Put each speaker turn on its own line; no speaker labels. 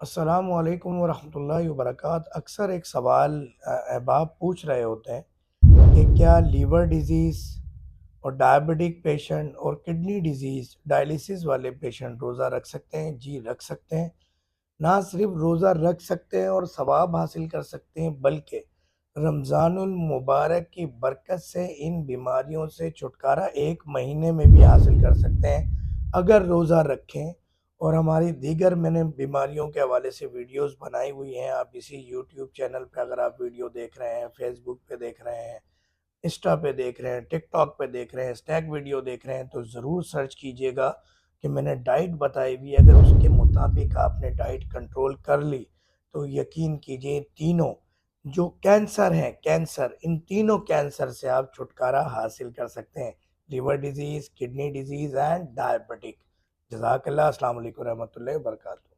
अस्सलामु अलैकुम वरहमतुल्लाहि वबरकात। अक्सर एक सवाल अहबाब पूछ रहे होते हैं कि क्या लीवर डिजीज़ और डायबिटिक पेशेंट और किडनी डिजीज़ डायलिसिस वाले पेशेंट रोज़ा रख सकते हैं? जी, रख सकते हैं। ना सिर्फ रोज़ा रख सकते हैं और सवाब हासिल कर सकते हैं, बल्कि रमज़ानुल मुबारक की बरकत से इन बीमारियों से छुटकारा 1 महीने में भी हासिल कर सकते हैं अगर रोज़ा रखें। और हमारी दीगर मैंने बीमारियों के हवाले से वीडियोस बनाई हुई हैं। आप इसी यूट्यूब चैनल पे अगर आप वीडियो देख रहे हैं, फेसबुक पे देख रहे हैं, इंस्टा पे देख रहे हैं, टिकटॉक पे देख रहे हैं, स्नैक वीडियो देख रहे हैं, तो ज़रूर सर्च कीजिएगा कि मैंने डाइट बताई हुई है। अगर उसके मुताबिक आपने डाइट कंट्रोल कर ली तो यकीन कीजिए तीनों जो कैंसर हैं, कैंसर, इन तीनों कैंसर से आप छुटकारा हासिल कर सकते हैं। Liver disease, kidney disease and diabetic. जज़ाकल्लाह। अस्सलाम वालेकुम रहमतुल्लाहि व बरकातहू।